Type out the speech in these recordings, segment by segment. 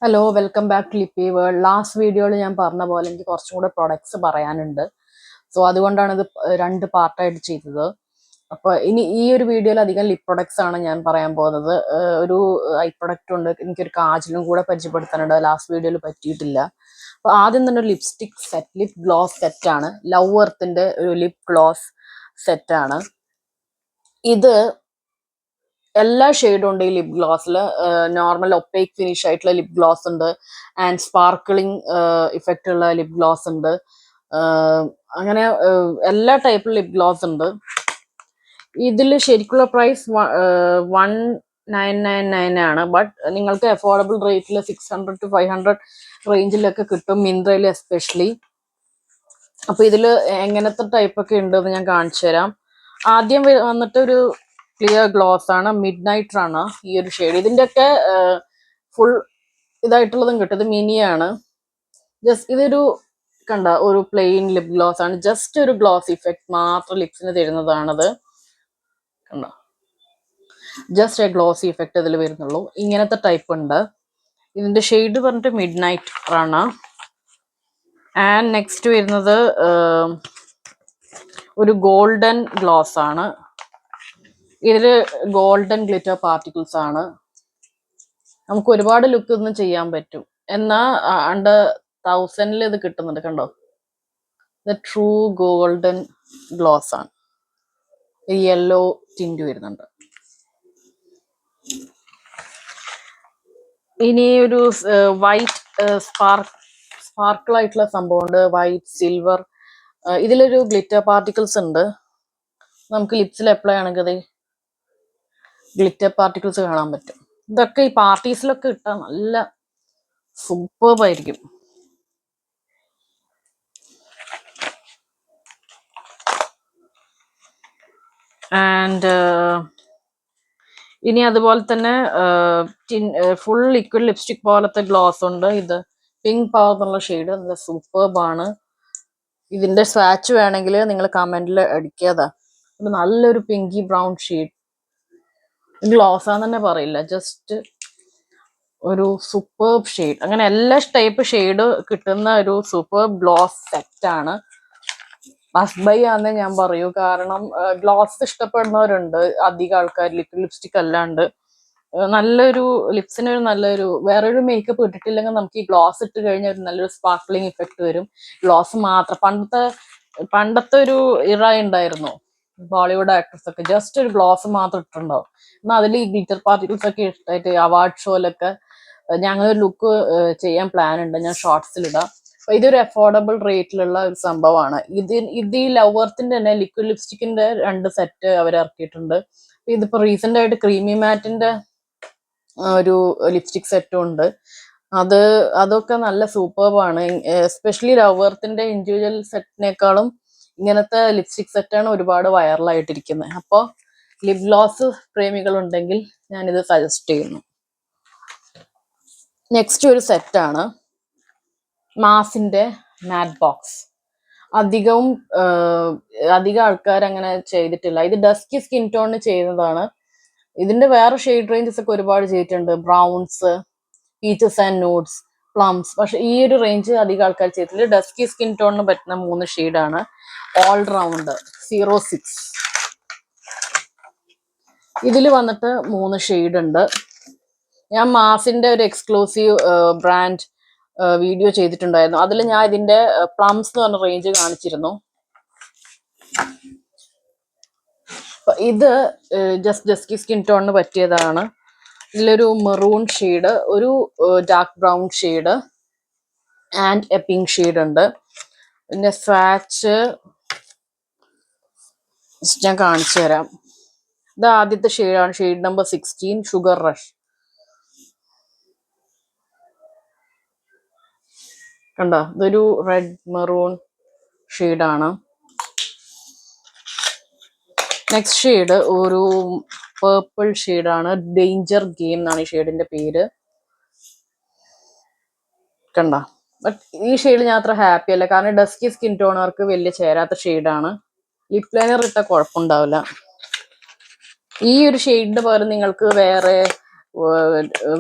Hello welcome back to Lippi world. Last വീഡിയോയിൽ ഞാൻ പറഞ്ഞ പോലെ എനിക്ക് കുറച്ചും കൂടെ പ്രൊഡക്ട്സ് പറയാനുണ്ട്. സോ അതുകൊണ്ടാണ് ഇത് രണ്ട് പാർട്ടായിട്ട് ചെയ്തത്. അപ്പോൾ ഇനി ഈ ഒരു വീഡിയോയിൽ അധികം ലിപ് പ്രൊഡക്ട്സ് ആണ് ഞാൻ പറയാൻ പോകുന്നത്. ഒരു ഐ പ്രൊഡക്റ്റ് ഉണ്ട്, എനിക്കൊരു കാജലും കൂടെ പരിചയപ്പെടുത്താനുണ്ട്, ലാസ്റ്റ് വീഡിയോയിൽ പറ്റിയിട്ടില്ല. അപ്പോൾ ആദ്യം തന്നെ ഒരു ലിപ്സ്റ്റിക് സെറ്റ്, ലിപ് ഗ്ലോസ് സെറ്റാണ്. ലവ് എർത്തിന്റെ ഒരു ലിപ് ഗ്ലോസ് സെറ്റാണ് ഇത്. എല്ലാ ഷെയ്ഡും ഉണ്ട് ഈ ലിപ് ഗ്ലോസിൽ. നോർമൽ ഒപ്പേക്ക് ഫിനിഷ് ആയിട്ടുള്ള ലിപ് ഗ്ലോസ് ഉണ്ട്, ആൻഡ് സ്പാർക്കിളിങ് ഇഫക്റ്റ് ഉള്ള ലിപ് ഗ്ലോസ് ഉണ്ട്. അങ്ങനെ എല്ലാ ടൈപ്പിലും ലിപ് ഗ്ലോസ് ഉണ്ട്. ഇതിൽ ശരിക്കുള്ള പ്രൈസ് 1999 ആണ്. ബട്ട് നിങ്ങൾക്ക് അഫോർഡബിൾ റേറ്റിൽ 600 to 500 റേഞ്ചിലൊക്കെ കിട്ടും, മിന്ത്രയിൽ എസ്പെഷ്യലി. അപ്പൊ ഇതിൽ എങ്ങനത്തെ ടൈപ്പ് ഒക്കെ ഉണ്ടെന്ന് ഞാൻ കാണിച്ചു തരാം. ആദ്യം വന്നിട്ട് ഒരു ക്ലിയർ ഗ്ലോസ് ആണ്, മിഡ് നൈറ്റ് ആണ് ഈ ഒരു ഷെയ്ഡ്. ഇതിന്റെ ഒക്കെ ഫുൾ ഇതായിട്ടുള്ളതും കിട്ടും. ഇത് മിനിയാണ്. ജസ്റ്റ് ഇതൊരു കണ്ട ഒരു പ്ലെയിൻ ലിപ് ഗ്ലോസ് ആണ്, ജസ്റ്റ് ഒരു ഗ്ലോസ് ഇഫക്റ്റ് മാത്രം ലിപ്സിന് തരുന്നതാണത്. കണ്ട, ജസ്റ്റ് എ ഗ്ലോസി ഇഫക്റ്റ് ഇതിൽ വരുന്നുള്ളൂ. ഇങ്ങനത്തെ ടൈപ്പ് ഉണ്ട്. ഇതിന്റെ ഷെയ്ഡ് പറഞ്ഞിട്ട് മിഡ് നൈറ്റ് ആണ്. ആൻഡ് നെക്സ്റ്റ് വരുന്നത് ഒരു ഗോൾഡൻ ഗ്ലോസ് ആണ്. ഇതില് ഗോൾഡൻ ഗ്ലിറ്റർ പാർട്ടിക്കിൾസ് ആണ്. നമുക്ക് ഒരുപാട് ലുക്ക് ഒന്നും ചെയ്യാൻ പറ്റും. എന്നാ അണ്ടർ 1000 ഇത് കിട്ടുന്നുണ്ട്. കണ്ടോ, ഇത് ട്രൂ ഗോൾഡൻ ഗ്ലോസ് ആണ്. യെല്ലോ ടിൻറ്റ് വരുന്നുണ്ട്. ഇനി ഒരു വൈറ്റ് സ്പാർക്കിൾ ആയിട്ടുള്ള സംഭവമുണ്ട്, വൈറ്റ് സിൽവർ. ഇതിലൊരു ഗ്ലിറ്റർ പാർട്ടിക്കിൾസ് ഉണ്ട്. നമുക്ക് ലിപ്സിൽ അപ്ലൈ ആണെങ്കിൽ ഗ്ലിറ്റർ പാർട്ടിക്കിൾസ് കാണാൻ പറ്റും. ഇതൊക്കെ ഈ പാർട്ടീസിലൊക്കെ ഇട്ടാൽ നല്ല സൂപ്പർബായിരിക്കും. ആൻഡ് ഇനി അതുപോലെ തന്നെ ഫുൾ ലിക്വിഡ് ലിപ്സ്റ്റിക് പോലത്തെ ഗ്ലോസ് ഉണ്ട്. ഇത് പിങ്ക് പവർ എന്നുള്ള ഷെയ്ഡ് നല്ല സൂപ്പർബാണ്. ഇതിന്റെ സ്വാച്ച് വേണമെങ്കിൽ നിങ്ങൾ കമന്റിൽ അടിക്കാതാ. നല്ലൊരു പിങ്കി ബ്രൗൺ ഷെയ്ഡ്. ഗ്ലോസ് ആണെന്ന് തന്നെ പറയില്ല, ജസ്റ്റ് ഒരു സൂപ്പർബ് ഷെയ്ഡ്. അങ്ങനെ എല്ലാ ടൈപ്പ് ഷെയ്ഡ് കിട്ടുന്ന ഒരു സൂപ്പർബ് ഗ്ലോസ് സെറ്റ് ആണ്. മസ്റ്റ് ബൈ ആണെന്ന് ഞാൻ പറയൂ. കാരണം ഗ്ലോസ് ഇഷ്ടപ്പെടുന്നവരുണ്ട് അധികം ആൾക്കാർ, ലിക്വിഡ് ലിപ്സ്റ്റിക് അല്ലാണ്ട്. നല്ലൊരു ലിപ്സിന് ഒരു നല്ലൊരു വേറൊരു മേക്കപ്പ് ഇട്ടിട്ടില്ലെങ്കിൽ നമുക്ക് ഈ ഗ്ലോസ് ഇട്ട് കഴിഞ്ഞാൽ ഒരു നല്ലൊരു സ്പാർക്ലിംഗ് ഇഫക്റ്റ് വരും. ഗ്ലോസ് മാത്രം പണ്ടത്തെ ഒരു ഇറ ഉണ്ടായിരുന്നു, ബോളിവുഡ് ആക്ട്രസ് ഒക്കെ ജസ്റ്റ് ഒരു ഗ്ലോസ് മാത്രം ഇട്ടിട്ടുണ്ടാവും. എന്നാൽ അതിൽ ഈ ഗ്ലിറ്റർ പാർട്ടിക്കിൾസ് ഒക്കെ ഇഷ്ടമായിട്ട് അവാർഡ് ഷോയിലൊക്കെ ഞങ്ങൾ ഒരു ലുക്ക് ചെയ്യാൻ പ്ലാൻ ഉണ്ട്, ഞാൻ ഷോർട്സിൽ ഇടാം. അപ്പൊ ഇതൊരു അഫോർഡബിൾ റേറ്റിലുള്ള ഒരു സംഭവമാണ്. ഇത് ഈ ലവേർത്തിന്റെ തന്നെ ലിക്വിഡ് ലിപ്സ്റ്റിക്കിന്റെ 2 സെറ്റ് അവർ ഇറക്കിയിട്ടുണ്ട്. ഇതിപ്പോ റീസെന്റ് ആയിട്ട് ക്രീമി മാറ്റിന്റെ ഒരു ലിപ്സ്റ്റിക് സെറ്റും ഉണ്ട്. അതൊക്കെ നല്ല സൂപ്പർബാണ്. എസ്പെഷ്യലി ലവേർത്തിന്റെ ഇൻഡിവിജ്വൽ സെറ്റിനേക്കാളും ഇങ്ങനത്തെ ലിപ്സ്റ്റിക് സെറ്റാണ് ഒരുപാട് വൈറലായിട്ടിരിക്കുന്നത്. അപ്പോൾ ലിപ് ഗ്ലോസ് പ്രേമികൾ ഉണ്ടെങ്കിൽ ഞാനിത് സജസ്റ്റ് ചെയ്യുന്നു. നെക്സ്റ്റ് ഒരു സെറ്റാണ് മാസിന്റെ മാറ്റ് ബോക്സ്. അധികം ആൾക്കാർ അങ്ങനെ ചെയ്തിട്ടില്ല. ഇത് ഡസ്കി സ്കിൻ ടോണിന് ചെയ്യുന്നതാണ്. ഇതിന്റെ വേറെ ഷെയ്ഡ് റേഞ്ചസ് ഒക്കെ ഒരുപാട് ചെയ്തിട്ടുണ്ട്, ബ്രൗൺസ്, പീച്ചസ് ആൻഡ് നൂഡ്സ്, പ്ലംസ്. പക്ഷെ ഈ ഒരു റേഞ്ച് അധികം ആൾക്കാർ ചെയ്തിട്ടില്ല. ഡസ്കി സ്കിൻ ടോണിന് പറ്റുന്ന 3 ഷെയ്ഡാണ്. All round 06. ഇതിൽ വന്നിട്ട് 3 ഷെയ്ഡ് ഉണ്ട്. ഞാൻ മാസിന്റെ ഒരു എക്സ്ക്ലൂസീവ് ബ്രാൻഡ് വീഡിയോ ചെയ്തിട്ടുണ്ടായിരുന്നു. അതിൽ ഞാൻ ഇതിന്റെ പ്ലംസ് എന്ന് പറഞ്ഞ റേഞ്ച് കാണിച്ചിരുന്നു. ഇത് ജസ്റ്റ് ഡസ്കി സ്കിൻ ടോണിന് പറ്റിയതാണ്. ഇതിലൊരു മെറൂൺ ഷെയ്ഡ്, ഒരു dark brown shade and A pink shade ഉണ്ട്. പിന്നെ സ്വാച്ച് ഞാൻ കാണിച്ചു തരാം. ഇത് ആദ്യത്തെ ഷെയ്ഡാണ്, ഷെയ്ഡ് നമ്പർ 16, ഷുഗർ റഷ്. കണ്ടോ, ഇതൊരു റെഡ് മെറൂൺ ഷെയ്ഡാണ്. നെക്സ്റ്റ് ഷെയ്ഡ് ഒരു പേർപ്പിൾ ഷെയ്ഡാണ്, ഡേഞ്ചർ ഗെയിം എന്നാണ് ഈ ഷെയ്ഡിന്റെ പേര്. കണ്ട, ബട്ട് ഈ ഷെയ്ഡ് ഞാൻ അത്ര ഹാപ്പി അല്ല, കാരണം ഡസ്കി സ്കിൻ ടോണർക്ക് വലിയ ചേരാത്ത ഷെയ്ഡാണ്. ലിപ് ലൈനർ ഇട്ട കുഴപ്പമുണ്ടാവില്ല. ഈ ഒരു ഷെയ്ഡിന് പകരം നിങ്ങൾക്ക് വേറെ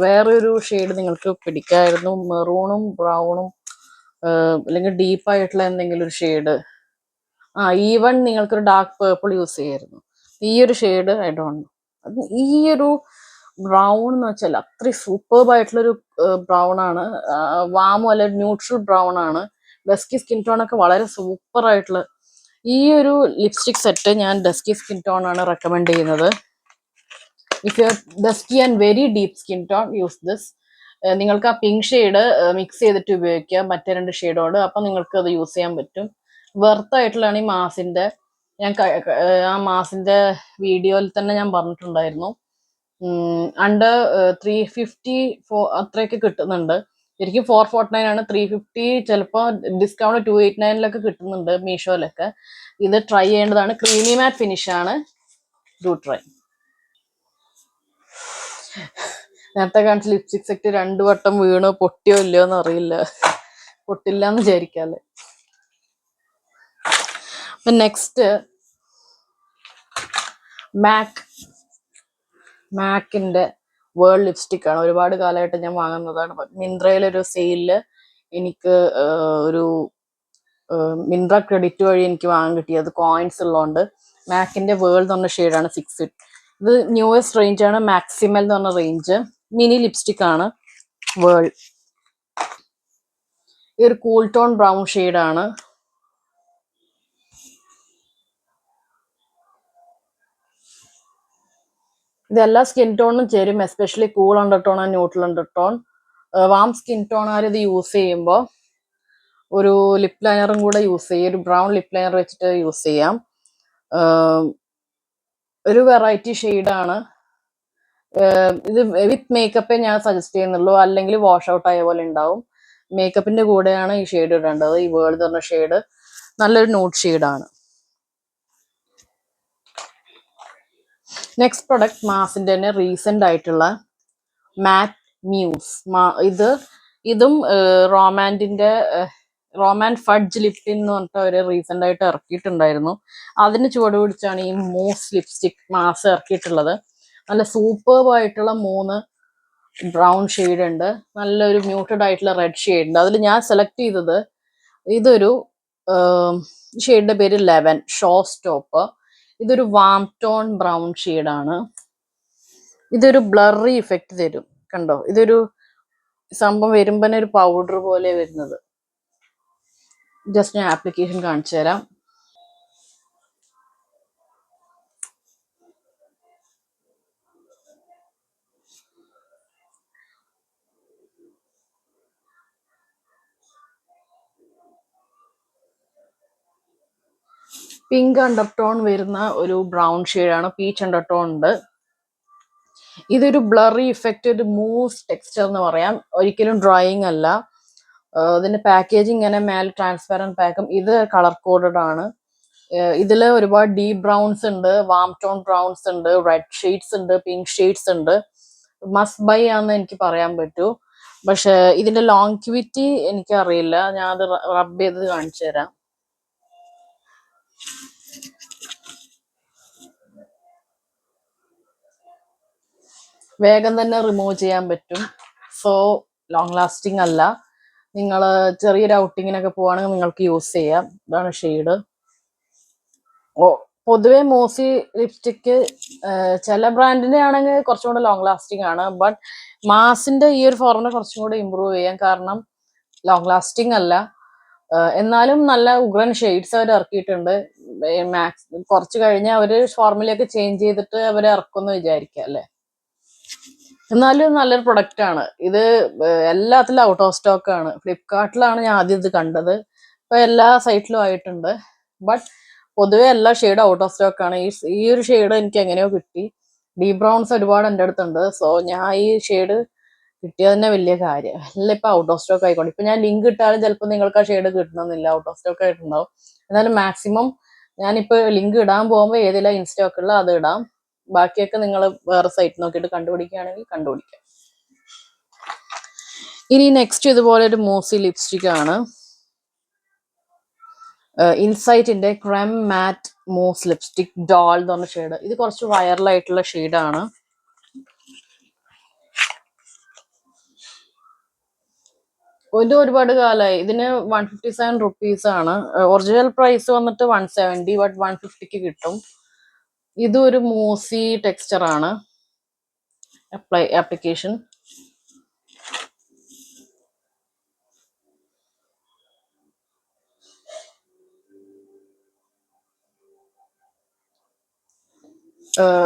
വേറൊരു ഷെയ്ഡ് നിങ്ങൾക്ക് പിടിക്കായിരുന്നു, മെറൂണും ബ്രൗണും അല്ലെങ്കിൽ ഡീപ്പായിട്ടുള്ള എന്തെങ്കിലും ഒരു ഷെയ്ഡ്. ഈവൺ നിങ്ങൾക്കൊരു ഡാർക്ക് പേർപ്പിൾ യൂസ് ചെയ്യായിരുന്നു. ഈ ഒരു ഷെയ്ഡ് ഐ ഡോണ്ട് നോ. ഈ ഒരു ബ്രൗൺ എന്ന് വെച്ചാൽ അത്രയും സൂപ്പർബ് ആയിട്ടുള്ളൊരു ബ്രൗൺ ആണ്. വാമോ അല്ല ന്യൂട്രൽ ബ്രൗൺ ആണ്. ഡസ്കി സ്കിൻ ടോൺ ഒക്കെ വളരെ സൂപ്പർ ആയിട്ടുള്ള ഈ ഒരു ലിപ്സ്റ്റിക് സെറ്റ് ഞാൻ ഡസ്കി സ്കിൻ ടോൺ ആണ് റെക്കമെൻഡ് ചെയ്യുന്നത്. If you are dusky and very deep skin tone use this. നിങ്ങൾക്ക് ആ പിങ്ക് ഷെയ്ഡ് മിക്സ് ചെയ്തിട്ട് ഉപയോഗിക്കാം മറ്റേ 2 ഷെയ്ഡോട്. അപ്പം നിങ്ങൾക്ക് അത് യൂസ് ചെയ്യാൻ പറ്റും. വെർത്തായിട്ടുള്ളതാണ് ഈ മാസിന്റെ. ഞാൻ ആ മാസിന്റെ വീഡിയോയിൽ തന്നെ ഞാൻ പറഞ്ഞിട്ടുണ്ടായിരുന്നു. അണ്ടർ 350 അത്രയൊക്കെ കിട്ടുന്നുണ്ട്. ശരിക്കും 449 ആണ്, 350 ചിലപ്പോൾ ഡിസ്കൗണ്ട് 289 കിട്ടുന്നുണ്ട് മീഷോയിലൊക്കെ. ഇത് ട്രൈ ചെയ്യേണ്ടതാണ്. ക്രീമി മാറ്റ് ഫിനിഷ് ആണ്. Do try. നേരത്തെ കാണിച്ച ലിപ്സ്റ്റിക് സെറ്റ് 2 വട്ടം വീണോ പൊട്ടിയോ ഇല്ലയോ എന്ന് അറിയില്ല. പൊട്ടില്ല എന്ന് വിചാരിക്കാല്ലേ. നെക്സ്റ്റ് മാക്കിന്റെ വേൾഡ് ലിപ്സ്റ്റിക് ആണ്. ഒരുപാട് കാലമായിട്ട് ഞാൻ വാങ്ങുന്നതാണ്. മിന്ത്രയിലൊരു സെയിലില് എനിക്ക് ഒരു മിന്ത്ര ക്രെഡിറ്റ് വഴി എനിക്ക് വാങ്ങാൻ കിട്ടിയത് കോയിൻസ് ഉള്ളതുകൊണ്ട്. മാക്കിന്റെ വേൾഡ് എന്ന് പറഞ്ഞ ഷെയ്ഡാണ് 6. ഇത് ന്യൂവസ്റ്റ് റേഞ്ച് ആണ്. മാക്സിമൽ എന്ന് പറഞ്ഞ റേഞ്ച്. മിനി ലിപ്സ്റ്റിക് ആണ് വേൾഡ്. ഈ ഒരു കൂൾ ടോൺ ബ്രൗൺ ഷെയ്ഡാണ്. ഇതെല്ലാ സ്കിൻ ടോണും ചേരും, especially cool undertone and neutral undertone. Warm skin tone ആര് ഇത് യൂസ് ചെയ്യുമ്പോൾ ഒരു ലിപ് ലൈനറും കൂടെ യൂസ് ചെയ്യും. ഒരു ബ്രൗൺ ലിപ് ലൈനർ വെച്ചിട്ട് യൂസ് ചെയ്യാം. ഒരു വെറൈറ്റി ഷെയ്ഡാണ്. ഇത് വിത്ത് മേക്കപ്പേ ഞാൻ സജസ്റ്റ് ചെയ്യുന്നുള്ളൂ, അല്ലെങ്കിൽ വാഷ് ഔട്ട് ആയ പോലെ ഉണ്ടാവും. മേക്കപ്പിന്റെ കൂടെയാണ് ഈ ഷെയ്ഡ് ഇടേണ്ടത്. ഈ വേൾഡ് പറഞ്ഞ ഷെയ്ഡ് നല്ലൊരു ന്യൂഡ് ഷെയ്ഡാണ്. നെക്സ്റ്റ് പ്രൊഡക്റ്റ് മാസിന്റെ തന്നെ റീസെന്റ് ആയിട്ടുള്ള മാറ്റ് മ്യൂസ്. ഇതും റോമാൻ ഫഡ്ജ് ലിപ്റ്റിൻ എന്ന് പറഞ്ഞിട്ട് അവര് റീസെന്റ് ആയിട്ട് ഇറക്കിയിട്ടുണ്ടായിരുന്നു. അതിന് ചുവട് പിടിച്ചാണ് ഈ മൂസ് ലിപ്സ്റ്റിക് മാസ് ഇറക്കിയിട്ടുള്ളത്. നല്ല സൂപ്പർബ് ആയിട്ടുള്ള 3 ബ്രൗൺ ഷെയ്ഡ് ഉണ്ട്. നല്ലൊരു മ്യൂട്ടഡ് ആയിട്ടുള്ള റെഡ് ഷെയ്ഡ് ഉണ്ട്. അതിൽ ഞാൻ സെലക്ട് ചെയ്തത് ഇതൊരു ഷെയ്ഡിന്റെ പേര് 11 ഷോ സ്റ്റോപ്പ്. ഇതൊരു വാം ടോൺ ബ്രൗൺ ഷെയ്ഡാണ്. ഇതൊരു ബ്ലറി ഇഫക്റ്റ് തരും. കണ്ടോ, ഇതൊരു സംഭവം വരുമ്പോ ഒരു പൗഡർ പോലെ വരുന്നത്. ജസ്റ്റ് ഞാൻ ആപ്ലിക്കേഷൻ കാണിച്ചു തരാം. പിങ്ക് അണ്ടർടോൺ വരുന്ന ഒരു ബ്രൗൺ ഷെയ്ഡാണ്. പീച്ച് അണ്ടർടോൺ ഉണ്ട്. ഇതൊരു ബ്ലറി ഇഫക്റ്റ്, ഒരു മൂസ് ടെക്സ്ചർ എന്ന് പറയാം. ഒരിക്കലും ഡ്രൈയിങ് അല്ല. ഇതിന്റെ പാക്കേജിങ് ഇങ്ങനെ മേലെ ട്രാൻസ്പെറന്റ് പാക്കും. ഇത് കളർ കോഡഡ് ആണ്. ഇതില് ഒരുപാട് ഡീപ് ബ്രൗൺസ് ഉണ്ട്, വാം ടോൺ ബ്രൗൺസ് ഉണ്ട്, റെഡ് ഷെയ്ഡ്സ് ഉണ്ട്, പിങ്ക് ഷെയ്ഡ്സ് ഉണ്ട്. മസ്റ്റ് ബൈ ആണെന്ന് എനിക്ക് പറയാൻ പറ്റൂ. പക്ഷെ ഇതിന്റെ ലോങ്ക്വിറ്റി എനിക്ക് അറിയില്ല. ഞാൻ അത് റബ് ചെയ്ത് കാണിച്ചു തരാം. വേഗം തന്നെ റിമൂവ് ചെയ്യാൻ പറ്റും. സോ ലോങ് ലാസ്റ്റിംഗ് അല്ല. നിങ്ങൾ ചെറിയൊരു ഔട്ടിങ്ങിനൊക്കെ പോവാണെങ്കിൽ നിങ്ങൾക്ക് യൂസ് ചെയ്യാം. ഇതാണ് ഷെയ്ഡ്. പൊതുവെ മോസി ലിപ്സ്റ്റിക്ക് ചില ബ്രാൻഡിന്റെ ആണെങ്കിൽ കുറച്ചും കൂടെ ലോങ് ലാസ്റ്റിംഗ് ആണ്. ബട്ട് മാസിന്റെ ഈ ഒരു ഫോർമുല കുറച്ചും കൂടെ ഇമ്പ്രൂവ് ചെയ്യാം. കാരണം ലോങ് ലാസ്റ്റിംഗ് അല്ല, എന്നാലും നല്ല ഉഗ്രൻ ഷെയ്ഡ്സ് അവർ ഇറക്കിയിട്ടുണ്ട്. കുറച്ച് കഴിഞ്ഞ് അവര് ഫോർമുലയൊക്കെ ചേഞ്ച് ചെയ്തിട്ട് അവർ ഇറക്കുമെന്ന് വിചാരിക്കാം അല്ലെ. എന്നാലും നല്ലൊരു പ്രൊഡക്റ്റ് ആണ് ഇത്. എല്ലാത്തിലും ഔട്ട് ഓഫ് സ്റ്റോക്ക് ആണ്. ഫ്ലിപ്കാർട്ടിലാണ് ഞാൻ ആദ്യം ഇത് കണ്ടത്. ഇപ്പൊ എല്ലാ സൈറ്റിലും ആയിട്ടുണ്ട്. ബട്ട് പൊതുവെ എല്ലാ ഷെയ്ഡും ഔട്ട് ഓഫ് സ്റ്റോക്ക് ആണ്. ഈ ഒരു ഷെയ്ഡ് എനിക്ക് എങ്ങനെയോ കിട്ടി. ഡീപ് ബ്രൗൺസ് ഒരുപാട് എൻ്റെ അടുത്തുണ്ട്. സോ ഞാൻ ഈ ഷെയ്ഡ് കിട്ടിയത് തന്നെ വലിയ കാര്യം. എല്ലാം ഇപ്പൊ ഔട്ട് ഓഫ് സ്റ്റോക്ക് ആയിക്കോട്ടെ. ഇപ്പൊ ഞാൻ ലിങ്ക് ഇട്ടാലും ചിലപ്പോൾ നിങ്ങൾക്ക് ആ ഷെയ്ഡ് കിട്ടണമെന്നില്ല, ഔട്ട് ഓഫ് സ്റ്റോക്ക് ആയിട്ടുണ്ടാവും. എന്നാലും മാക്സിമം ഞാനിപ്പോ ലിങ്ക് ഇടാൻ പോകുമ്പോൾ ഏതെല്ലാം ഇൻസ്റ്റോക്ക് ഉള്ള അത് ഇടാം. ബാക്കിയൊക്കെ നിങ്ങൾ വേറെ സൈറ്റ് നോക്കിയിട്ട് കണ്ടുപിടിക്കുകയാണെങ്കിൽ കണ്ടുപിടിക്കാം. ഇനി നെക്സ്റ്റ് ഇതുപോലെ ഒരു മൂസി ലിപ്സ്റ്റിക് ആണ്. ഇൻസൈറ്റിന്റെ ക്രെം മാറ്റ് മൂസ് ലിപ്സ്റ്റിക് ഡോൾ എന്ന് പറഞ്ഞ ഷെയ്ഡ്. ഇത് കുറച്ച് വൈറലായിട്ടുള്ള ഷെയ്ഡാണ്. ഒരുപാട് കാലമായി. ഇതിന് 157 റുപ്പീസ് ആണ്. ഒറിജിനൽ പ്രൈസ് വന്നിട്ട് 170, ബട്ട് 150ക്ക് കിട്ടും. ഇതും ഒരു മൂസി ടെക്സ്ചർ ആണ്. Application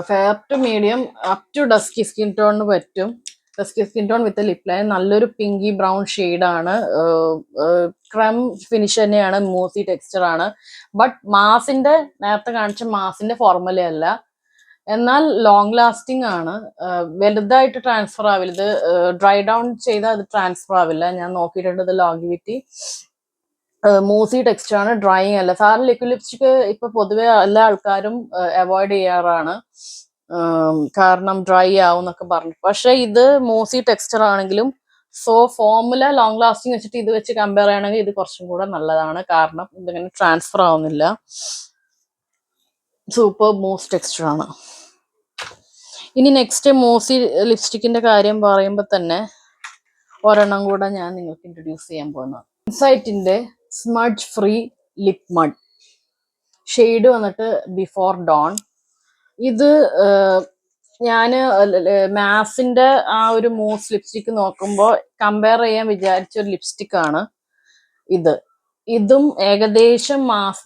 fair to medium up to dusky skin ടോണിന് പറ്റും. Dusky skin tone with lip line. നല്ലൊരു പിങ്കി ബ്രൗൺ ഷെയ്ഡാണ്. ക്രം ഫിനിഷ് തന്നെയാണ്. മൂസി ടെക്സ്ചർ ആണ്. ബട്ട് മാസിന്റെ നേരത്തെ കാണിച്ച മാസിന്റെ ഫോർമുല അല്ല. എന്നാൽ ലോങ് ലാസ്റ്റിംഗ് ആണ്. വലുതായിട്ട് ട്രാൻസ്ഫർ ആവില്ല. ഇത് ഡ്രൈ ഡൗൺ ചെയ്താൽ അത് ട്രാൻസ്ഫർ ആവില്ല. ഞാൻ നോക്കിയിട്ടുണ്ട്. ഇത് ലോങ്കിവിറ്റി മൂസി ടെക്സ്ചർ ആണ്. ഡ്രൈയിങ് അല്ല. സാധാരണ ലിക്വിഡ് ലിപ്സ്റ്റിക് ഇപ്പൊ പൊതുവെ എല്ലാ ആൾക്കാരും അവോയ്ഡ് ചെയ്യാറാണ്. കാരണം ഡ്രൈ ആവും എന്നൊക്കെ പറഞ്ഞു. പക്ഷെ ഇത് മൂസി ടെക്സ്ചർ ആണെങ്കിലും ഫോർമുല ലോങ് ലാസ്റ്റിംഗ് വെച്ചിട്ട് ഇത് വെച്ച് കമ്പയർ ചെയ്യണമെങ്കിൽ ഇത് കുറച്ചും കൂടെ നല്ലതാണ്. കാരണം ഇതിങ്ങനെ ട്രാൻസ്ഫർ ആവുന്നില്ല. സൂപ്പർ മൂസ് ടെക്സ്ചർ ആണ്. ഇനി നെക്സ്റ്റ് മൂസി ലിപ്സ്റ്റിക്കിന്റെ കാര്യം പറയുമ്പോൾ തന്നെ ഒരെണ്ണം കൂടെ ഞാൻ നിങ്ങൾക്ക് ഇൻട്രൊഡ്യൂസ് ചെയ്യാൻ പോകുന്നത് ഇൻസൈറ്റിന്റെ smudge free lip mud. Shade വന്നിട്ട് ബിഫോർ ഡോൺ. ഇത് ഞാൻ മാസിന്റെ ആ ഒരു മൂസ് ലിപ്സ്റ്റിക് നോക്കുമ്പോൾ കമ്പയർ ചെയ്യാൻ വിചാരിച്ച ഒരു ലിപ്സ്റ്റിക് ആണ് ഇത്. ഇതും ഏകദേശം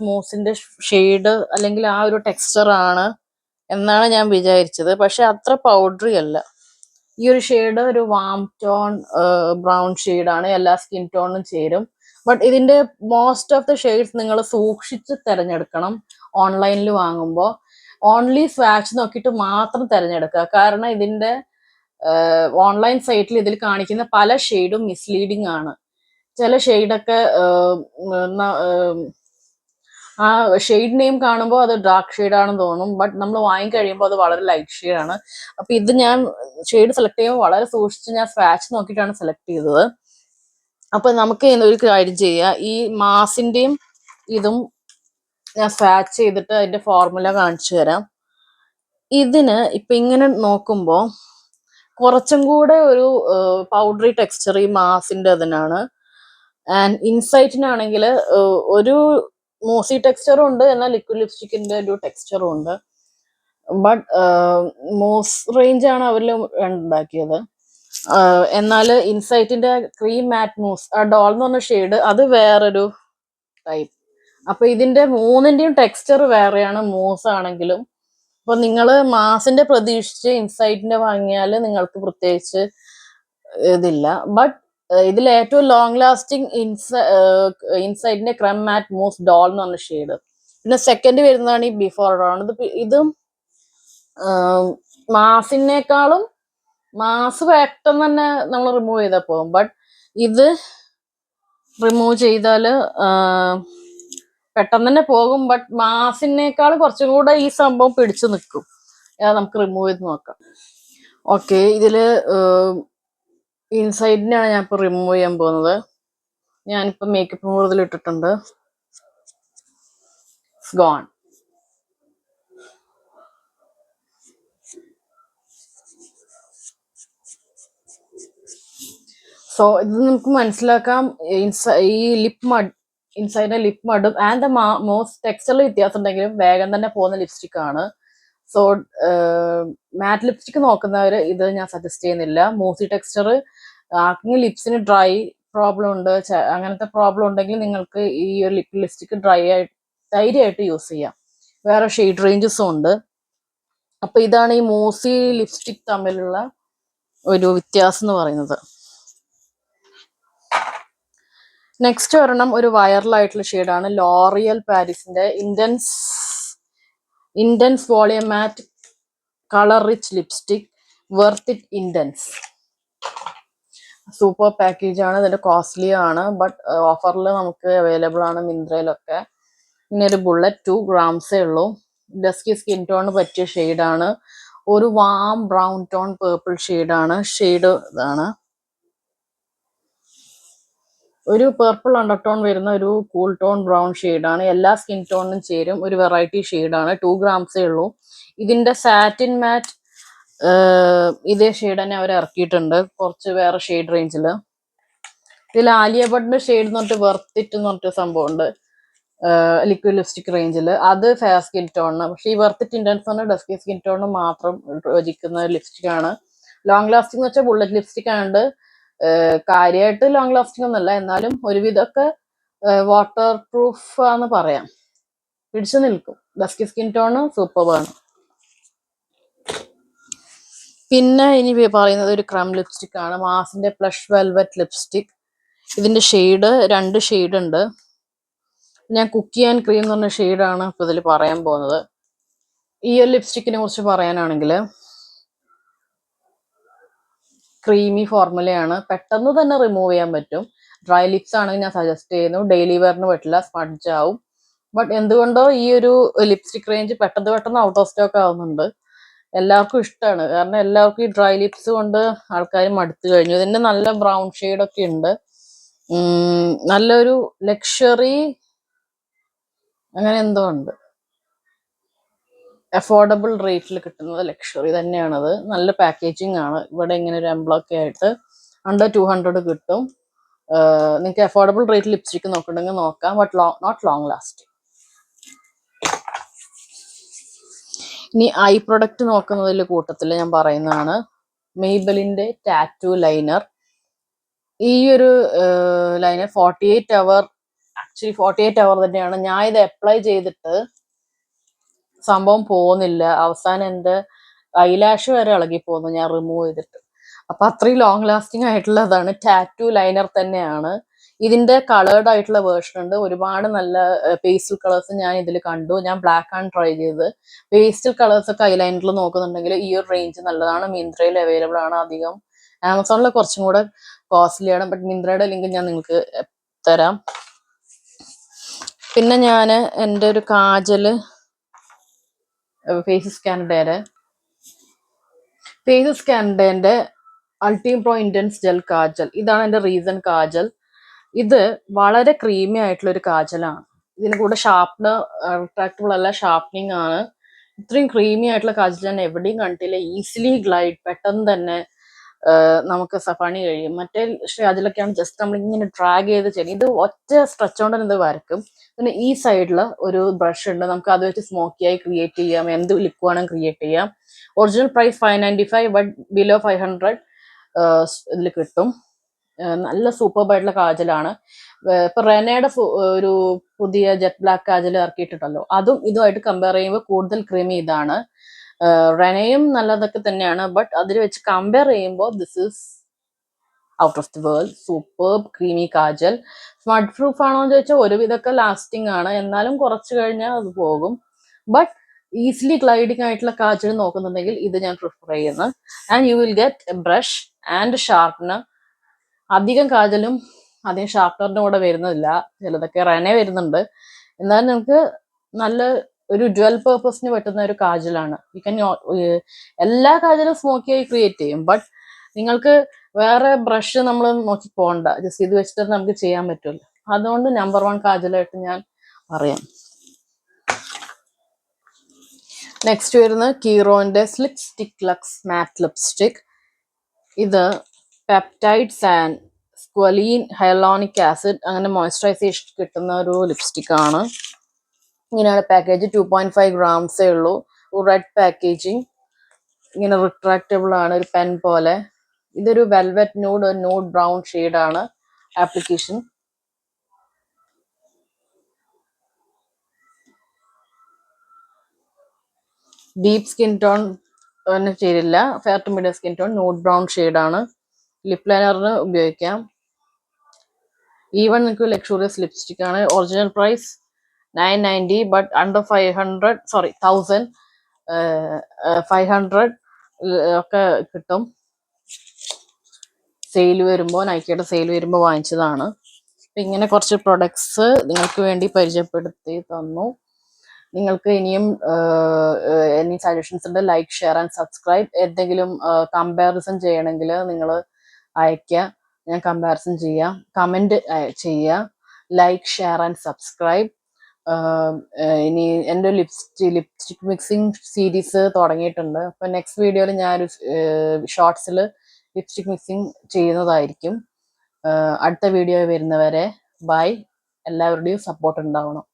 മൂസിന്റെ ഷെയ്ഡ് അല്ലെങ്കിൽ ആ ഒരു ടെക്സ്ചർ ആണ് എന്നാണ് ഞാൻ വിചാരിച്ചത്. പക്ഷെ അത്ര പൗഡറി അല്ല. ഈ ഒരു ഷെയ്ഡ് ഒരു വാം ടോൺ ബ്രൗൺ ഷെയ്ഡാണ്. എല്ലാ സ്കിൻ ടോണും ചേരും. ബട്ട് ഇതിന്റെ മോസ്റ്റ് ഓഫ് ദ ഷെയ്ഡ്സ് നിങ്ങൾ സൂക്ഷിച്ച് തിരഞ്ഞെടുക്കണം ഓൺലൈനിൽ വാങ്ങുമ്പോൾ. ഓൺലി സ്വാച്ച് നോക്കിയിട്ട് മാത്രം തിരഞ്ഞെടുക്കുക. കാരണം ഇതിന്റെ ഓൺലൈൻ സൈറ്റിൽ ഇതിൽ കാണിക്കുന്ന പല ഷെയ്ഡും മിസ്ലീഡിങ് ആണ്. ചില ഷെയ്ഡൊക്കെ ആ ഷെയ്ഡ് നെയിം കാണുമ്പോൾ അത് ഡാർക്ക് ഷെയ്ഡാണെന്ന് തോന്നും. ബട്ട് നമ്മൾ വാങ്ങി കഴിയുമ്പോൾ അത് വളരെ ലൈറ്റ് ഷെയ്ഡാണ്. അപ്പൊ ഇത് ഞാൻ ഷെയ്ഡ് സെലക്ട് ചെയ്യുമ്പോൾ വളരെ സൂക്ഷിച്ച് ഞാൻ സ്വാച്ച് നോക്കിയിട്ടാണ് സെലക്ട് ചെയ്തത്. അപ്പൊ നമുക്ക് ഒരു കാര്യം ചെയ്യാം. ഈ മാസിന്റെയും ഇതും ഞാൻ സ്വാച്ച് ചെയ്തിട്ട് അതിന്റെ ഫോർമുല കാണിച്ചു തരാം. ഇതിന് ഇപ്പൊ ഇങ്ങനെ നോക്കുമ്പോൾ കുറച്ചും കൂടെ ഒരു പൗഡറി ടെക്സ്ചർ ഈ മാസിന്റെ അതിനാണ്. ആൻഡ് ഇൻസൈറ്റിനാണെങ്കിൽ ഒരു മൂസി ടെക്സ്ചറും ഉണ്ട്, എന്നാൽ ലിക്വിഡ് ലിപ്സ്റ്റിക്കിന്റെ ഒരു ടെക്സ്ചറും ഉണ്ട്. ബട്ട് മൂസ് റേഞ്ച് ആണ് അവരിൽ ഉണ്ടാക്കിയത്. എന്നാൽ ഇൻസൈറ്റിന്റെ ക്രീം മാറ്റ് മൂസ് ആ ഡോൾ എന്ന് പറഞ്ഞ ഷെയ്ഡ് അത് വേറൊരു ടൈപ്പ്. അപ്പൊ ഇതിന്റെ മൂന്നിന്റെയും ടെക്സ്ചർ വേറെയാണ് മൂസ് ആണെങ്കിലും. അപ്പൊ നിങ്ങൾ മാസിന്റെ പ്രതീക്ഷിച്ച് ഇൻസൈറ്റിന്റെ വാങ്ങിയാൽ നിങ്ങൾക്ക് പ്രത്യേകിച്ച് ഇതില്ല. ബട്ട് ഇതിൽ ഏറ്റവും ലോങ് ലാസ്റ്റിംഗ് ഇൻസൈറ്റിന്റെ ക്രം മാറ്റ് മൂസ് ഡോൾ എന്ന് പറഞ്ഞ ഷെയ്ഡ്. പിന്നെ സെക്കൻഡ് വരുന്നതാണ് ഈ ബിഫോർ ഡോൺ. ഇതും മാസിനേക്കാളും മാസ് പെട്ടെന്ന് തന്നെ നമ്മൾ റിമൂവ് ചെയ്താൽ പോകും. ബട്ട് ഇത് റിമൂവ് ചെയ്താൽ പെട്ടെന്ന് തന്നെ പോകും. ബട്ട് മാസിനേക്കാൾ കുറച്ചും കൂടെ ഈ സംഭവം പിടിച്ചു നിൽക്കും. നമുക്ക് റിമൂവ് ചെയ്ത് നോക്കാം. ഓക്കെ, ഇതില് ഇൻസൈഡിനെയാണ് ഞാൻ ഇപ്പൊ റിമൂവ് ചെയ്യാൻ പോകുന്നത്. ഞാനിപ്പോ മേക്കപ്പ് റിമൂവർ ഇട്ടിട്ടുണ്ട്. ഗോൺ. സോ ഇത് നമുക്ക് മനസ്സിലാക്കാം. ഈ ലിപ് മഡ്, ഇൻസൈഡിന്റെ ലിപ് മഡും ആൻഡ് മോസ്റ്റ് ടെക്സ്ചറിൽ വ്യത്യാസം ഉണ്ടെങ്കിലും വേഗം തന്നെ പോകുന്ന ലിപ്സ്റ്റിക് ആണ്. സോ മാറ്റ് ലിപ്സ്റ്റിക് നോക്കുന്നവര് ഇത് ഞാൻ സജസ്റ്റ് ചെയ്യുന്നില്ല. മൂസി ടെക്സ്ചർ ആർക്കെങ്കിലും ലിപ്സിന് ഡ്രൈ പ്രോബ്ലം ഉണ്ട്, അങ്ങനത്തെ പ്രോബ്ലം ഉണ്ടെങ്കിൽ നിങ്ങൾക്ക് ഈ ഒരു ലിക്വിഡ് ലിപ്സ്റ്റിക് ധൈര്യമായിട്ട് യൂസ് ചെയ്യാം. വേറെ ഷെയ്ഡ് റേഞ്ചസും ഉണ്ട്. അപ്പൊ ഇതാണ് ഈ മൂസി ലിപ്സ്റ്റിക് തമ്മിലുള്ള ഒരു വ്യത്യാസം എന്ന് പറയുന്നത്. നെക്സ്റ്റ് ഒരെണ്ണം ഒരു വൈറലായിട്ടുള്ള ഷെയ്ഡാണ് ലോറിയൽ പാരീസിന്റെ intense volume matte colour rich lipstick worth it intense. Super package ആണ്. ഇതിന്റെ കോസ്റ്റ്ലി ആണ്. ബട്ട് ഓഫറിൽ നമുക്ക് അവൈലബിൾ ആണ് മിന്ത്രയിലൊക്കെ. പിന്നെ ഒരു ബുള്ളറ്റ് 2 grams ഉള്ളൂ. ഡസ്കി സ്കിൻ ടോണിന് പറ്റിയ ഷെയ്ഡാണ്. ഒരു വാം ബ്രൗൺ ടോൺ പേർപ്പിൾ ഷെയ്ഡാണ്. ഷെയ്ഡ് ഇതാണ്. ഒരു പേർപ്പിൾ അണ്ടർടോൺ വരുന്ന ഒരു കൂൾ ടോൺ ബ്രൗൺ ഷെയ്ഡാണ്. എല്ലാ സ്കിൻ ടോണിനും ചേരും. ഒരു വെറൈറ്റി ഷെയ്ഡാണ്. 2 grams ഉള്ളൂ. ഇതിന്റെ സാറ്റിൻ മാറ്റ് ഇതേ ഷെയ്ഡ് തന്നെ അവർ ഇറക്കിയിട്ടുണ്ട് കുറച്ച് വേറെ ഷെയ്ഡ് റേഞ്ചിൽ. ഇതിൽ ആലിയ ഭട്ടിന്റെ ഷെയ്ഡ് എന്ന് പറഞ്ഞിട്ട് വെർത്തിറ്റ് എന്ന് പറഞ്ഞിട്ട് സംഭവം ഉണ്ട് ലിക്വിഡ് ലിപ്സ്റ്റിക് റേഞ്ചിൽ. അത് ഫെയർ സ്കിൻ ടോണിന്. പക്ഷെ ഈ വെർത്തിറ്റ് ഇന്റൻസ് പറഞ്ഞ ഡസ്കി സ്കിൻ ടോണിന് മാത്രം യോജിക്കുന്ന ലിപ്സ്റ്റിക് ആണ്. ലോങ് ലാസ്റ്റിംഗ് എന്ന് വെച്ചാൽ ബുള്ളറ്റ് ലിപ്സ്റ്റിക് ആയതുകൊണ്ട് കാര്യമായിട്ട് ലോങ് ലാസ്റ്റിംഗ് ഒന്നല്ല, എന്നാലും ഒരുവിധമൊക്കെ വാട്ടർ പ്രൂഫ് ആന്ന് പറയാം, പിടിച്ചു നിൽക്കും. ഡസ്കി സ്കിൻ ടോണ് സൂപ്പറാണ്. പിന്നെ ഇനി പറയുന്നത് ഒരു ക്രം ലിപ്സ്റ്റിക് ആണ്, മാസിന്റെ പ്ലഷ് വെൽവെറ്റ് ലിപ്സ്റ്റിക്. ഇതിന്റെ ഷെയ്ഡ് 2 ഷെയ്ഡ് ഉണ്ട്. ഞാൻ കുക്കി ആൻഡ് ക്രീം എന്ന് പറഞ്ഞ ഷെയ്ഡാണ് ഇപ്പൊ ഇതിൽ പറയാൻ പോകുന്നത്. ഈ ഒരു ലിപ്സ്റ്റിക്കിനെ കുറിച്ച് പറയാനാണെങ്കിൽ ക്രീമി ഫോർമുലയാണ്, പെട്ടെന്ന് തന്നെ റിമൂവ് ചെയ്യാൻ പറ്റും. ഡ്രൈ ലിപ്സ് ആണെങ്കിൽ ഞാൻ സജസ്റ്റ് ചെയ്യുന്നു. ഡെയിലി വെയറിന് പറ്റില്ല, സ്മഡ്ജ് ആവും. ബട്ട് എന്തുകൊണ്ടോ ഈ ഒരു ലിപ്സ്റ്റിക് റേഞ്ച് പെട്ടെന്ന് ഔട്ട് ഓഫ് സ്റ്റോക്ക് ആവുന്നുണ്ട്. എല്ലാവർക്കും ഇഷ്ടമാണ്, കാരണം എല്ലാവർക്കും ഈ ഡ്രൈ ലിപ്സ് കൊണ്ട് ആൾക്കാർ മടുത്തു കഴിഞ്ഞു. ഇതിന്റെ നല്ല ബ്രൗൺ ഷെയ്ഡൊക്കെ ഉണ്ട്. നല്ലൊരു ലക്ഷറി അങ്ങനെ എന്തോ ഉണ്ട്. അഫോർഡബിൾ റേറ്റിൽ കിട്ടുന്നത് ലക്ഷറി തന്നെയാണത്. നല്ല പാക്കേജിങ് ആണ്. ഇവിടെ ഇങ്ങനെ ഒരു എംബ്ലോക്കെ ആയിട്ട് അണ്ടർ 200 കിട്ടും. നിങ്ങൾക്ക് അഫോർഡബിൾ റേറ്റ് ലിപ്സ്റ്റിക് നോക്കണമെങ്കിൽ നോക്കാം, ബട്ട് നോട്ട് ലോങ് ലാസ്റ്റിംഗ്. ഇനി ഐ പ്രൊഡക്റ്റ് നോക്കുന്നതിൽ കൂട്ടത്തിൽ ഞാൻ പറയുന്നതാണ് മെയ്ബലിന്റെ ടാറ്റു ലൈനർ. ഈ ഒരു ലൈനർ 48 അവർ, ആക്ച്വലി 48 അവർ തന്നെയാണ്. ഞാൻ ഇത് അപ്ലൈ ചെയ്തിട്ട് സംഭവം പോകുന്നില്ല. അവസാനം എൻ്റെ ഐലാഷ് വരെ ഇളകി പോകുന്നു ഞാൻ റിമൂവ് ചെയ്തിട്ട്. അപ്പൊ അത്രയും ലോങ് ലാസ്റ്റിംഗ് ആയിട്ടുള്ളതാണ്. ടാറ്റു ലൈനർ തന്നെയാണ്. ഇതിന്റെ കളേർഡ് ആയിട്ടുള്ള വേർഷൻ ഉണ്ട്. ഒരുപാട് നല്ല പേസ്റ്റൽ കളേഴ്സ് ഞാൻ ഇതിൽ കണ്ടു. ഞാൻ ബ്ലാക്ക് ആണ് ട്രൈ ചെയ്തത്. പേസ്റ്റൽ കളേഴ്സ് ഒക്കെ ഐലൈനറിൽ നോക്കുന്നുണ്ടെങ്കിൽ ഈ ഒരു റേഞ്ച് നല്ലതാണ്. മിന്ത്രയിൽ അവൈലബിൾ ആണ്. അധികം ആമസോണിൽ കുറച്ചും കൂടെ കോസ്റ്റ്ലി ആണ്, ബട്ട് മിന്ത്രയുടെ ലിങ്ക് ഞാൻ നിങ്ങൾക്ക് തരാം. പിന്നെ ഞാൻ എൻ്റെ ഒരു കാജല് ഫേസസ് കാനഡയുടെ അൾട്ടിം പ്രോ ഇന്റൻസ് ജെൽ കാജൽ. ഇതാണ് എൻ്റെ റീസൺ കാജൽ. ഇത് വളരെ ക്രീമി ആയിട്ടുള്ള ഒരു കാജലാണ്. ഇതിന് കൂടെ ഷാർപ്നർ, റിട്രാക്റ്റബിൾ അല്ല, ഷാർപ്പനിങ് ആണ്. ഇത്രയും ക്രീമി ആയിട്ടുള്ള കാജൽ ഞാൻ എവിടെയും കണ്ടില്ല. ഈസിലി ഗ്ലൈഡ്, പെട്ടെന്ന് തന്നെ നമുക്ക് പണി കഴിയും. മറ്റേ കാജലൊക്കെയാണ് ജസ്റ്റ് നമ്മൾ ഇങ്ങനെ ഡ്രാഗ് ചെയ്ത് ചെയ്യും. ഇത് ഒറ്റ സ്ട്രെച്ച് കൊണ്ട് ഇത് വരക്കും. പിന്നെ ഈ സൈഡിൽ ഒരു ബ്രഷ് ഉണ്ട്, നമുക്ക് അത് വെച്ച് സ്മോക്കിയായി ക്രിയേറ്റ് ചെയ്യാം. എന്ത് ലിപ്പ് വേണം ക്രിയേറ്റ് ചെയ്യാം. ഒറിജിനൽ പ്രൈസ് 595, ബട്ട് ബിലോ 500 ഇതിൽ കിട്ടും. നല്ല സൂപ്പർബ് ആയിട്ടുള്ള കാജലാണ്. ഇപ്പൊ റെനയുടെ ഒരു പുതിയ ജെറ്റ് ബ്ലാക്ക് കാജൽ ഇറക്കിയിട്ടുണ്ടല്ലോ, അതും ഇതുമായിട്ട് കമ്പയർ ചെയ്യുമ്പോൾ കൂടുതൽ ക്രീമി ഇതാണ്. റെനയും നല്ലതൊക്കെ തന്നെയാണ്, ബട്ട് അതിൽ വെച്ച് കമ്പയർ ചെയ്യുമ്പോൾ this is out of the world. Super creamy kajal. Smudge proof ആണോ എന്ന് ചോദിച്ചാൽ ഒരുവിധമൊക്കെ ലാസ്റ്റിംഗ് ആണ്, എന്നാലും കുറച്ച് കഴിഞ്ഞാൽ അത് പോകും. ബട്ട് ഈസിലി ഗ്ലൈഡിങ് ആയിട്ടുള്ള കാജൽ നോക്കുന്നുണ്ടെങ്കിൽ ഇത് ഞാൻ പ്രിഫർ ചെയ്യുന്നു. And you will get A brush and sharpener. അധികം കാജലും അധികം ഷാർപ്പനറിന്റെ കൂടെ വരുന്നില്ല. ചിലതൊക്കെ റെനെ വരുന്നുണ്ട്. എന്നാലും നമുക്ക് നല്ല ഒരു ഡ്വൽ പേർപ്പസിന് പറ്റുന്ന ഒരു കാജലാണ്. യു ക്യാൻ എല്ലാ കാജലും സ്മോക്കിയായി ക്രിയേറ്റ് ചെയ്യും, ബട്ട് നിങ്ങൾക്ക് വേറെ ബ്രഷ് നമ്മൾ നോക്കി പോകണ്ട, ജസ്റ്റ് ഇത് വെച്ചിട്ട് നമുക്ക് ചെയ്യാൻ പറ്റുമല്ലോ. അതുകൊണ്ട് നമ്പർ 1 കാജലായിട്ട് ഞാൻ പറയാം. നെക്സ്റ്റ് വരുന്നത് കീറോന്റെ slick stick lux matte lipstick. ഇത് peptides and squalene hyaluronic acid അങ്ങനെ മോയ്സ്ചറൈസേഷൻ കിട്ടുന്ന ഒരു ലിപ്സ്റ്റിക് ആണ്. ഇങ്ങനെയാണ് പാക്കേജ്. 2.5 ഗ്രാംസേ ഉള്ളൂ. Red packaging. ഇങ്ങനെ റിട്രാക്റ്റബിൾ ആണ്, ഒരു പെൻ പോലെ. ഇതൊരു വെൽവെറ്റ് ന്യൂഡ് ബ്രൗൺ ഷെയ്ഡാണ് ആപ്ലിക്കേഷൻ. ഡീപ്പ് സ്കിൻ ടോൺ ചെയ്തില്ല, fair to medium skin tone, nude brown ഷെയ്ഡാണ്. ലിപ് ലൈനറിന് ഉപയോഗിക്കാം. ഈവൻ നിങ്ങൾക്ക് ലക്ഷറിയസ് ലിപ്സ്റ്റിക് ആണ്. Original price 990, but under 500, sorry 1500 ഒക്കെ കിട്ടും. സെയിൽ വരുമ്പോൾ, നൈക്കയുടെ സെയിൽ വരുമ്പോൾ വാങ്ങിച്ചതാണ്. ഇങ്ങനെ കുറച്ച് പ്രൊഡക്ട്സ് നിങ്ങൾക്ക് വേണ്ടി പരിചയപ്പെടുത്തി തന്നു. നിങ്ങൾക്ക് ഇനിയും എനി സജഷൻസ് ഉണ്ട്, ലൈക്ക്, ഷെയർ ആൻഡ് സബ്സ്ക്രൈബ്. എന്തെങ്കിലും കമ്പാരിസൺ ചെയ്യണമെങ്കിൽ നിങ്ങൾ അയയ്ക്കുക, ഞാൻ കമ്പാരിസൺ ചെയ്യാം. കമൻറ്റ് ചെയ്യുക. Like, share and subscribe. ഇനി എൻ്റെ ലിപ്സ്റ്റിക് മിക്സിംഗ് സീരീസ് തുടങ്ങിയിട്ടുണ്ട്. അപ്പം നെക്സ്റ്റ് വീഡിയോയിൽ ഞാനൊരു ഷോർട്സിൽ ലിപ്സ്റ്റിക് മിക്സിംഗ് ചെയ്യുന്നതായിരിക്കും. അടുത്ത വീഡിയോ വരുന്നവരെ ബൈ. എല്ലാവരുടെയും സപ്പോർട്ട് ഉണ്ടാവണം.